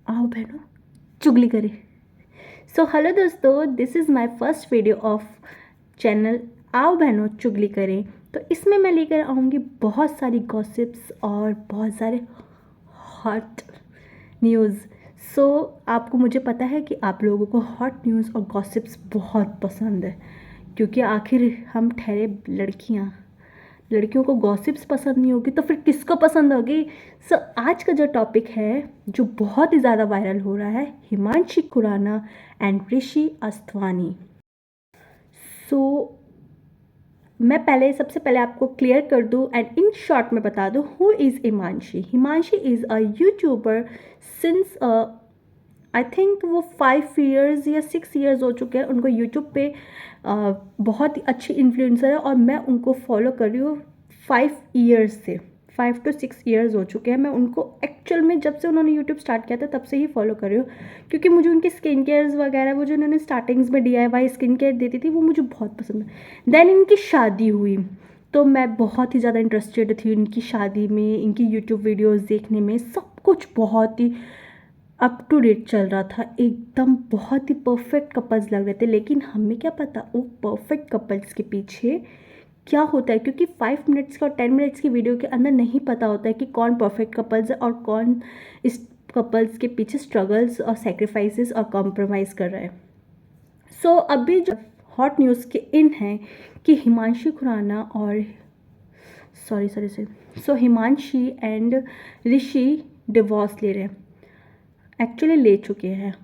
आओ बहनों चुगली करें। सो हेलो दोस्तों, this is my first video of channel आओ बहनों चुगली करें। तो इसमें मैं लेकर आऊँगी बहुत सारी गॉसिप्स और बहुत सारे हॉट न्यूज़। सो आपको मुझे पता है कि आप लोगों को हॉट न्यूज़ और गॉसिप्स बहुत पसंद है, क्योंकि आखिर हम ठहरे लड़कियाँ, लड़कियों को गॉसिप्स पसंद नहीं होगी तो फिर किसको पसंद होगी। सो आज का जो टॉपिक है जो बहुत ही ज़्यादा वायरल हो रहा है, हिमांशी खुराना एंड ऋषि अस्थवानी। सो मैं पहले सबसे पहले आपको क्लियर कर दूं एंड इन शॉर्ट में बता दूं who is Himanshi. Himanshi is a YouTuber since I think वो 5 years या 6 years हो चुके हैं उनको यूट्यूब पे। बहुत ही अच्छी इन्फ्लुएंसर है और मैं उनको फॉलो कर रही हूँ 5 years से। 5 to 6 years हो चुके हैं। मैं उनको एक्चुअल में जब से उन्होंने यूट्यूब स्टार्ट किया था तब से ही फॉलो कर रही हूँ, क्योंकि मुझे उनकी स्किन केयर्स वगैरह वो जो उन्होंने स्टार्टिंग्स में DIY स्किन केयर देती थी वो मुझे बहुत पसंद है। देन इनकी शादी हुई तो मैं बहुत ही ज़्यादा इंटरेस्टेड थी इनकी शादी में, इनकी यूट्यूब वीडियोज़ देखने में। सब कुछ बहुत ही अप टू डेट चल रहा था, एकदम बहुत ही परफेक्ट कपल्स लग रहे थे। लेकिन हमें क्या पता वो परफेक्ट कपल्स के पीछे क्या होता है, क्योंकि 5 मिनट्स का और 10 मिनट्स की वीडियो के अंदर नहीं पता होता है कि कौन परफेक्ट कपल्स है और कौन इस कपल्स के पीछे स्ट्रगल्स और सेक्रीफाइसेस और कॉम्प्रोमाइज़ कर रहा है। सो अभी जो हॉट न्यूज़ के इन है कि हिमांशी खुराना और सो हिमांशी एंड ऋषि डिवोर्स ले रहे हैं। एक्चुअली ले चुके हैं,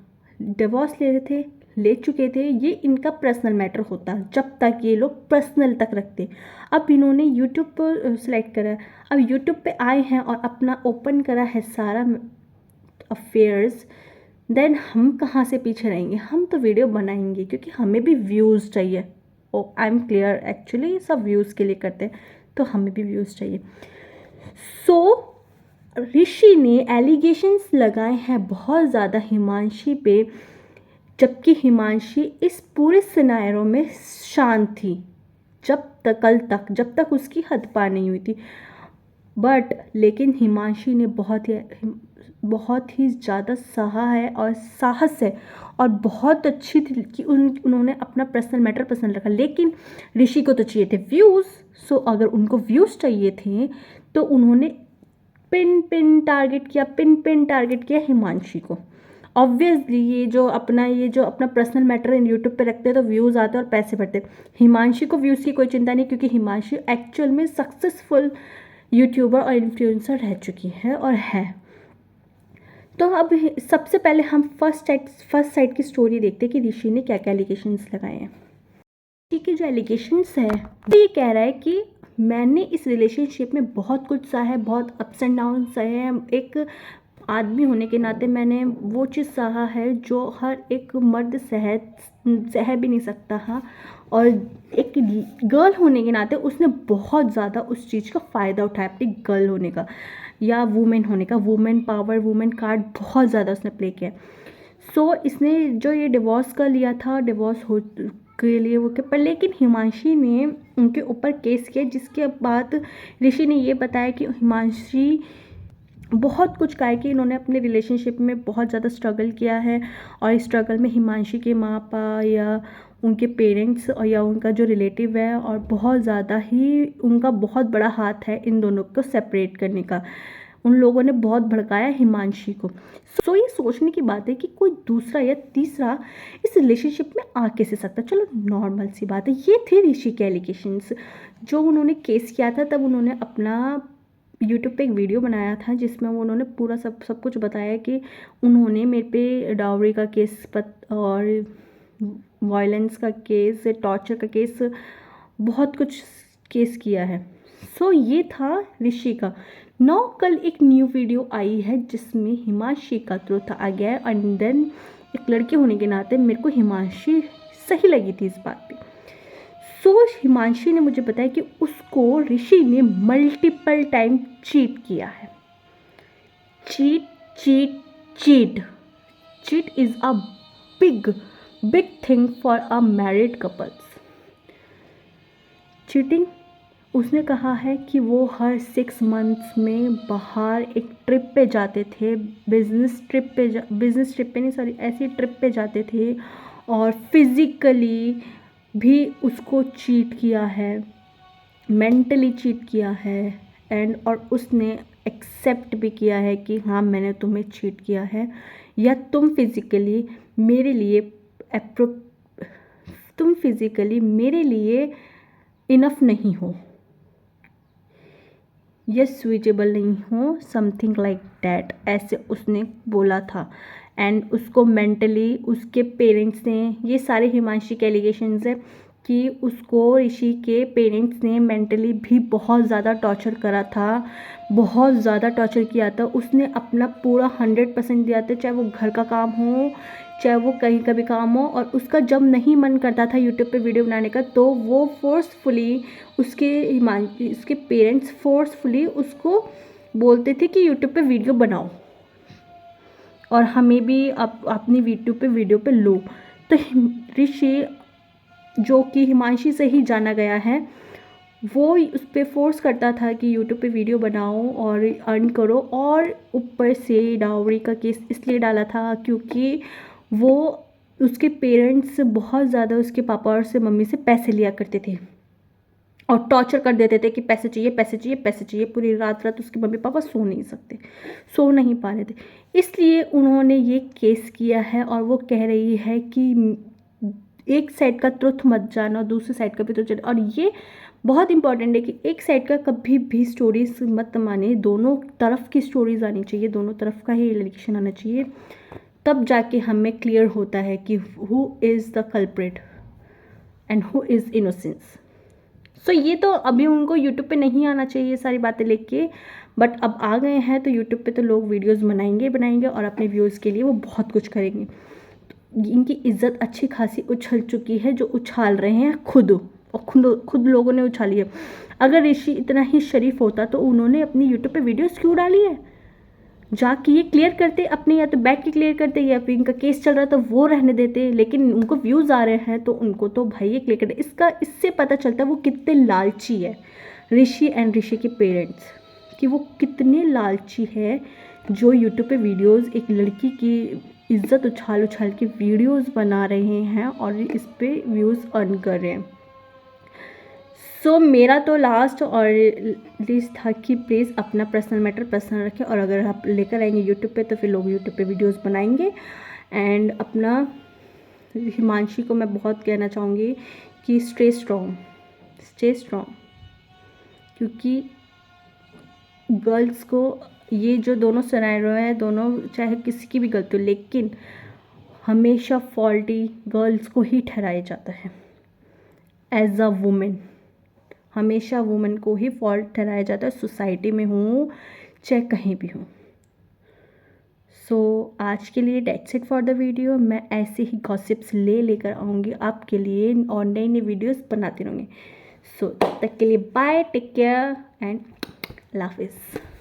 डिवोर्स ले रहे थे, ले चुके थे। ये इनका पर्सनल मैटर होता जब तक ये लोग पर्सनल तक रखते। अब इन्होंने यूट्यूब पर सिलेक्ट करा, अब यूट्यूब पे आए हैं और अपना ओपन करा है सारा अफेयर्स। देन हम कहाँ से पीछे रहेंगे, हम तो वीडियो बनाएंगे क्योंकि हमें भी व्यूज़ चाहिए। ओ आई एम क्लियर, एक्चुअली सब व्यूज़ के लिए करते हैं तो हमें भी व्यूज़ चाहिए। सो ऋषि ने एलिगेशंस लगाए हैं बहुत ज़्यादा हिमांशी पे, जबकि हिमांशी इस पूरे सिनारियो में शांत थी जब तक उसकी हद पार नहीं हुई थी। बट लेकिन हिमांशी ने बहुत ही ज़्यादा सहा है और साहस है और बहुत अच्छी थी कि उन्होंने अपना पर्सनल मैटर पसंद रखा। लेकिन ऋषि को तो चाहिए थे व्यूज़। सो अगर उनको व्यूज़ चाहिए थे तो उन्होंने पिन पिन टारगेट किया हिमांशी को। ऑब्वियसली ये जो अपना पर्सनल मैटर इन यूट्यूब पे रखते हैं तो व्यूज़ आते हैं और पैसे बढ़ते हैं। हिमांशी को व्यूज़ की कोई चिंता नहीं, क्योंकि हिमांशी एक्चुअल में सक्सेसफुल यूट्यूबर और इन्फ्लुएंसर रह चुकी है और है। तो अब सबसे पहले हम फर्स्ट साइड की स्टोरी देखते हैं कि ऋषि ने क्या क्या एलिगेशंस लगाए हैं। ऋषि के जो एलिगेशंस है वो ये कह रहा है कि मैंने इस रिलेशनशिप में बहुत कुछ सहा है, बहुत अप्स एंड डाउन सहे हैं। एक आदमी होने के नाते मैंने वो चीज़ सहा है जो हर एक मर्द सह भी नहीं सकता। हाँ, और एक गर्ल होने के नाते उसने बहुत ज़्यादा उस चीज़ का फ़ायदा उठाया, अपनी गर्ल होने का या वुमेन होने का। वुमेन पावर, वुमेन कार्ड बहुत ज़्यादा उसने प्ले किया। सो इसने जो ये डिवोर्स कर लिया था, डिवोर्स हो के लिए वो के पर, लेकिन हिमांशी ने उनके ऊपर केस किया, जिसके बाद ऋषि ने ये बताया कि हिमांशी बहुत कुछ कहा कि इन्होंने अपने रिलेशनशिप में बहुत ज़्यादा स्ट्रगल किया है और इस स्ट्रगल में हिमांशी के माँ बाप या उनके पेरेंट्स और या उनका जो रिलेटिव है और बहुत ज़्यादा ही उनका बहुत बड़ा हाथ है इन दोनों को सेपरेट करने का। उन लोगों ने बहुत भड़काया हिमांशी को। सो ये सोचने की बात है कि कोई दूसरा या तीसरा इस रिलेशनशिप में आ कैसे सकता। चलो नॉर्मल सी बात है। ये थे ऋषि के एलिगेशंस जो उन्होंने केस किया था। तब उन्होंने अपना यूट्यूब पे एक वीडियो बनाया था जिसमें वो उन्होंने पूरा सब कुछ बताया कि उन्होंने मेरे पे डाउरी का केस और वायलेंस का केस, टॉर्चर का केस, बहुत कुछ केस किया है। सो ये था ऋषि का। नौ कल एक न्यू वीडियो आई है जिसमें हिमांशी का ट्रुथ आ गया है एंड देन एक लड़की होने के नाते मेरे को हिमांशी सही लगी थी इस बात पे। सो हिमांशी ने मुझे बताया कि उसको ऋषि ने मल्टीपल टाइम चीट किया है। Cheat cheat cheat cheat is a big thing for a married couples. Cheating उसने कहा है कि वो हर 6 मंथ्स में बाहर एक ट्रिप पे जाते थे, बिज़नेस ट्रिप पे नहीं, सॉरी, ऐसी ट्रिप पे जाते थे, और फिज़िकली भी उसको चीट किया है, मेंटली चीट किया है, और उसने एक्सेप्ट भी किया है कि हाँ मैंने तुम्हें चीट किया है, या तुम फिज़िकली मेरे लिए इनफ नहीं हो, या स्विचेबल नहीं हो, समथिंग लाइक डैट, ऐसे उसने बोला था। एंड उसको मेंटली उसके पेरेंट्स ने, ये सारे हिमांशी के एलिगेशंस है कि उसको ऋषि के पेरेंट्स ने मेंटली भी बहुत ज़्यादा टॉर्चर करा था, बहुत ज़्यादा टॉर्चर किया था। उसने अपना पूरा 100% दिया था, चाहे वो घर का काम हो, चाहे वो कहीं का भी काम हो। और उसका जब नहीं मन करता था यूट्यूब पे वीडियो बनाने का, तो वो फोर्सफुली उसके पेरेंट्स फोर्सफुली उसको बोलते थे कि यूट्यूब पे वीडियो बनाओ और हमें भी अपनी यूट्यूब पे वीडियो पे लो। तो ऋषि, जो कि हिमांशी से ही जाना गया है, वो उस पर फोर्स करता था कि यूट्यूब पे वीडियो बनाओ और अर्न करो। और ऊपर से डाउरी का केस इसलिए डाला था क्योंकि वो उसके पेरेंट्स बहुत ज़्यादा उसके पापा और से मम्मी से पैसे लिया करते थे और टॉर्चर कर देते थे कि पैसे चाहिए, पैसे चाहिए, पैसे चाहिए। पूरी रात रात उसके मम्मी पापा सो नहीं पा रहे थे, इसलिए उन्होंने ये केस किया है। और वो कह रही है कि एक साइड का ट्रुथ मत जाना, दूसरी साइड का भी ट्रुथ जाना। और ये बहुत इंपॉर्टेंट है कि एक साइड का कभी भी स्टोरीज मत माने, दोनों तरफ की स्टोरीज आनी चाहिए, दोनों तरफ का ही एलिगेशन आना चाहिए, तब जाके हमें क्लियर होता है कि who is the culprit and who is innocence. So ये तो अभी उनको यूट्यूब पे नहीं आना चाहिए सारी बातें लेके, बट अब आ गए हैं तो यूट्यूब पे तो लोग वीडियोस बनाएंगे और अपने व्यूज़ के लिए वो बहुत कुछ करेंगे। इनकी इज्जत अच्छी खासी उछल चुकी है, जो उछाल रहे हैं खुद, और खुद लोगों ने उछाली है। अगर ऋषि इतना ही शरीफ होता तो उन्होंने अपनी यूट्यूब पे वीडियोस क्यों डाली है? जाके ये क्लियर करते अपने, या तो बैठ के क्लियर करते, या फिर इनका केस चल रहा था वो रहने देते। लेकिन उनको व्यूज़ आ रहे हैं तो उनको तो भाई ये क्लियर करते। इससे पता चलता है वो कितने लालची है, ऋषि एंड ऋषि के पेरेंट्स, कि वो कितने लालची है जो यूट्यूब पे वीडियोस एक लड़की की इज्जत उछाल के वीडियोस बना रहे हैं और इस पे व्यूज़ अर्न कर रहे हैं। सो मेरा तो लास्ट और लिस्ट था कि प्लीज़ अपना पर्सनल मैटर पर्सनल रखें, और अगर आप लेकर आएंगे यूट्यूब पे तो फिर लोग यूट्यूब पे वीडियोस बनाएंगे। एंड अपना हिमांशी को मैं बहुत कहना चाहूँगी कि स्टे स्ट्रॉन्ग, क्योंकि गर्ल्स को ये जो दोनों सिनेरियो है, दोनों चाहे किसी की भी गलती हो, लेकिन हमेशा फॉल्टी गर्ल्स को ही ठहराया जाता है एज अ वुमेन। हमेशा वुमेन को ही फॉल्ट ठहराया जाता है, सोसाइटी में हूँ चाहे कहीं भी हूँ। सो आज के लिए that's it for the video. मैं ऐसे ही गॉसिप्स लेकर आऊँगी आपके लिए और नई नई वीडियोस बनाती रहूँगी। सो तब तक के लिए बाय, टेक केयर एंड अल्लाह हाफिज़।